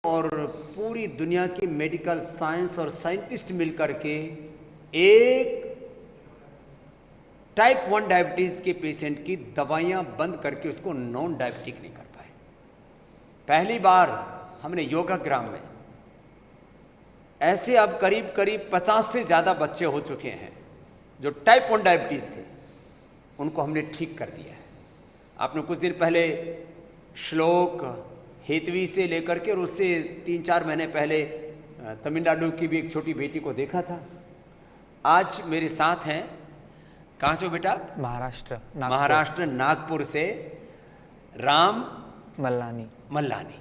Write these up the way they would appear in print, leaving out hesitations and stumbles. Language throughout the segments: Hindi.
और पूरी दुनिया की मेडिकल साइंस और साइंटिस्ट मिलकर के एक टाइप 1 डायबिटीज के पेशेंट की दवाइयां बंद करके उसको नॉन डायबिटिक नहीं कर पाए। पहली बार हमने योगाग्राम में ऐसे अब करीब करीब 50 से ज़्यादा बच्चे हो चुके हैं जो टाइप 1 डायबिटीज़ थे, उनको हमने ठीक कर दिया है। आपने कुछ दिन पहले श्लोक हेतवी से लेकर के और उससे 3-4 महीने पहले तमिलनाडु की भी एक छोटी बेटी को देखा था। आज मेरे साथ हैं, कहाँ से हो बेटा? महाराष्ट्र नागपुर से राम मल्लानी।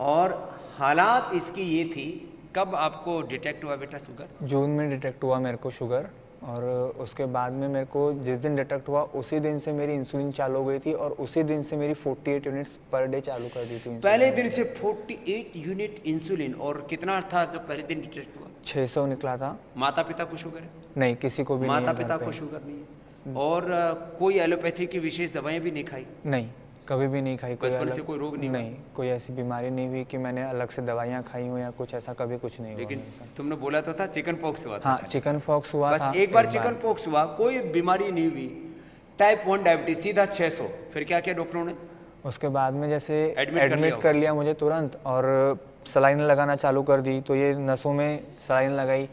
और हालात इसकी ये थी, कब आपको डिटेक्ट हुआ बेटा शुगर? जून में डिटेक्ट हुआ मेरे को शुगर, और उसके बाद में मेरे को जिस दिन डिटेक्ट हुआ उसी दिन से मेरी इंसुलिन चालू हो गई थी और उसी दिन से मेरी 48 यूनिट्स पर डे चालू कर दी थी। पहले दिन से 48 यूनिट इंसुलिन। और कितना था जब पहले दिन डिटेक्ट हुआ? 600 निकला था। माता पिता को शुगर है? नहीं, किसी को भी नहीं है। माता पिता को शुगर नहीं है। और कोई एलोपैथी की विशेष दवाएं भी नहीं खाई? नहीं, कभी भी नहीं खाई। बचपन से कोई रोग नहीं, कोई ऐसी बीमारी नहीं हुई कि मैंने अलग से दवाइयाँ खाई हो या कुछ ऐसा, कभी कुछ नहीं हुआ। लेकिन तुमने बोला तो था चिकन पॉक्स हुआ था। हाँ, चिकन पॉक्स हुआ था। बस एक बार चिकन पॉक्स हुआ, कोई बीमारी नहीं हुई, टाइप 1 डायबिटीज, सीधा 600। फिर क्या किया डॉक्टरों ने? उसके बाद में जैसे एडमिट कर लिया मुझे तुरंत, और सलाइन लगाना चालू कर दी। तो ये नसों में सलाइन लगाई,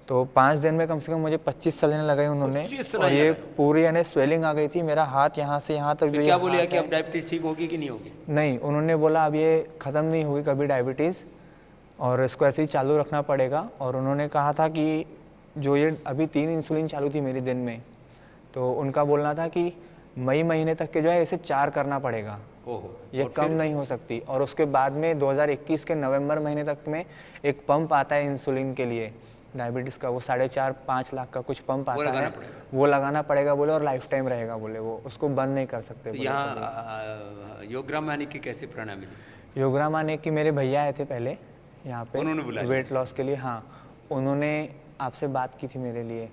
तो 5 दिन में कम से कम मुझे 25 सलाइन लगाई उन्होंने। और ये पूरी यानी स्वेलिंग आ गई थी, मेरा हाथ यहाँ से यहाँ तक। क्या बोलिए कि अब डायबिटीज ठीक होगी कि नहीं होगी? नहीं, उन्होंने बोला अब ये ख़त्म नहीं होगी कभी डायबिटीज़, और इसको ऐसे ही चालू रखना पड़ेगा। और उन्होंने कहा था कि जो ये अभी 3 इंसुलिन चालू थी मेरी दिन में, तो उनका बोलना था कि मई महीने तक के जो है इसे 4 करना पड़ेगा। ये कम नहीं हो सकती। और उसके बाद में 2021 के नवंबर महीने तक में एक पंप आता है इंसुलिन के लिए डायबिटीज़ का, वो 4.5-5 लाख का कुछ पंप आता है, वो लगाना पड़ेगा बोले, और लाइफ टाइम रहेगा बोले, वो उसको बंद नहीं कर सकते। तो यहाँ योगराम आने की कैसे प्रेरणा मिली? योगराम आने की मेरे भैया आए थे पहले यहाँ पे, उन्होंने बुलाया वेट लॉस के लिए। हाँ, उन्होंने आपसे बात की थी मेरे लिए।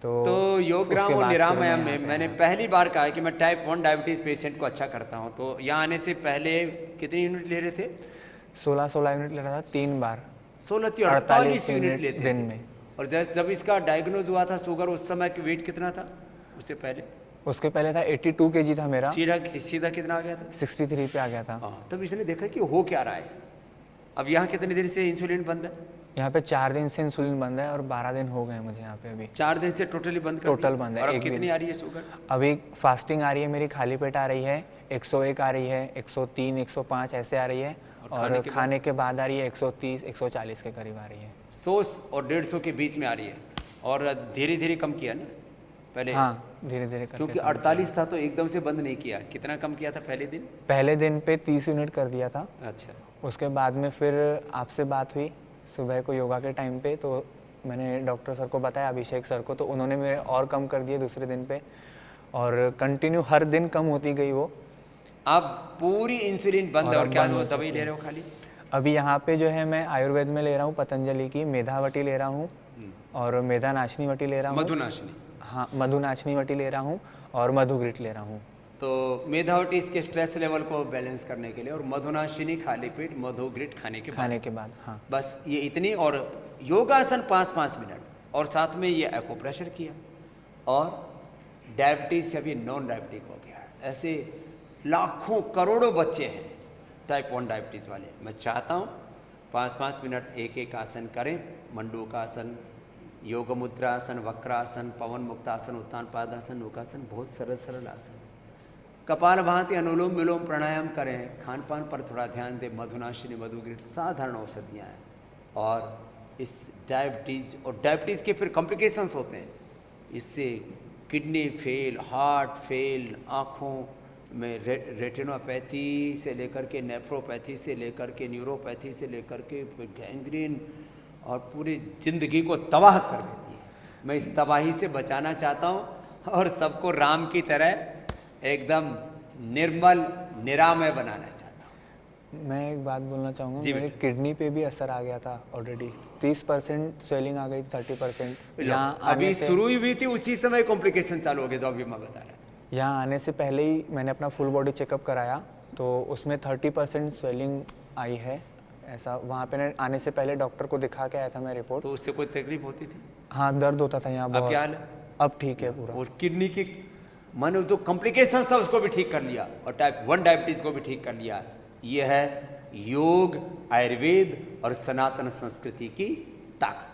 तो योगराम और निरामया में मैंने पहली बार कहा कि मैं टाइप 1 डायबिटीज़ पेशेंट को अच्छा करता हूँ। तो यहाँ आने से पहले कितनी यूनिट ले रहे थे? 16 यूनिट ले रहा था 3 बार। 16-48 यूनिट लेते दिन में। और जब इसका डायग्नोज हुआ था शुगर, उस समय की वेट कितना था? उससे पहले? उसके पहले था 82 kg था मेरा। सीधा कितना आ गया था? 63 पे आ गया था। तब इसने देखा कि हो क्या रहा है। अब यहाँ कितने दिन से इंसुलिन बंद है? यहाँ पे 4 दिन से इंसुलिन बंद है, और 12 दिन हो गए मुझे यहाँ पे अभी। 4 दिन से टोटली बंद कर टोटल बंद है। और अब कितनी आ रही है शुगर? अभी फास्टिंग आ रही है मेरी, खाली पेट आ रही है, 101 आ रही है, 103, 105 ऐसे आ रही है। और खाने के बाद आ रही है 130, 140 के करीब आ रही है। 100 और 150 के बीच में आ रही है। और धीरे धीरे कम किया ना पहले? हाँ, धीरे धीरे, क्योंकि 48 था तो एकदम से बंद नहीं किया। कितना कम किया था पहले दिन? पहले दिन पे 30 यूनिट कर दिया था। अच्छा। उसके बाद में फिर आपसे बात हुई सुबह को योगा के टाइम पे, तो मैंने डॉक्टर सर को बताया, अभिषेक सर को, तो उन्होंने मेरे और कम कर दिए दूसरे दिन पे, और कंटिन्यू हर दिन कम होती गई वो। अब पूरी इंसुलिन बंद है। और क्या दवाई ले रहे हो खाली? अभी यहाँ पे जो है मैं आयुर्वेद में ले रहा हूँ, पतंजलि की मेधावटी ले रहा हूँ, और मेधानाशिनी वटी ले रहा हूँ। मधुनाशिनी? हाँ, मधुनाशिनी वटी ले रहा हूँ, और मधुग्रिट ले रहा हूँ। तो मेधावटी इसके स्ट्रेस लेवल को बैलेंस करने के लिए, और मधुनाशिनी खाली पेट, मधुग्रिट खाने के बाद। हाँ, बस ये इतनी। और योगासन 5-5 मिनट, और साथ में ये एक्यूप्रेशर किया, और डायबिटीज से अभी नॉन डायबिटिक हो गया। ऐसे लाखों करोड़ों बच्चे हैं टाइप 1 डायबिटीज वाले। मैं चाहता हूँ 5-5 मिनट एक आसन करें। मंडूकासन, योग मुद्रासन, वक्रासन, पवन मुक्तासन, उत्तान पादासन, नौकासन, बहुत सरल सरल आसन। कपाल भाती, अनुलोम विलोम प्राणायाम करें। खान पान पर थोड़ा ध्यान दें। मधुनाशिनी, मधुग्रिट साधारण औषधियाँ हैं। और इस डायबिटीज़, और डायबिटीज़ के फिर कॉम्प्लिकेशंस होते हैं। इससे किडनी फेल, हार्ट फेल, आँखों में रेटिनोपैथी से लेकर के नेफ्रोपैथी से लेकर के न्यूरोपैथी से लेकर के गैंग्रीन, और पूरी ज़िंदगी को तबाह कर देती है। मैं इस तबाही से बचाना चाहता हूँ, और सबको राम की तरह एकदम निर्मल निरामय बनाना चाहता हूँ। मैं एक बात बोलना चाहूँगा, मेरे किडनी पे भी असर आ गया था ऑलरेडी। 30% स्वेलिंग आ गई थी, 30%। यहाँ अभी शुरू ही हुई थी, उसी समय कॉम्प्लिकेशन चालू हो गए जो अभी मैं बता रहा था। यहाँ आने से पहले ही मैंने अपना फुल बॉडी चेकअप कराया, तो उसमें 30% स्वेलिंग आई है। ऐसा वहाँ पे आने से पहले डॉक्टर को दिखा के आया था मैं रिपोर्ट। तो उससे कोई तकलीफ होती थी? हाँ, दर्द होता था यहाँ अब बहुत। क्या हाल है? अब ठीक है पूरा। और किडनी की मानो जो कॉम्प्लिकेशंस था उसको भी ठीक कर लिया और टाइप 1 डायबिटीज को भी ठीक कर लिया। ये है योग, आयुर्वेद और सनातन संस्कृति की ताकत।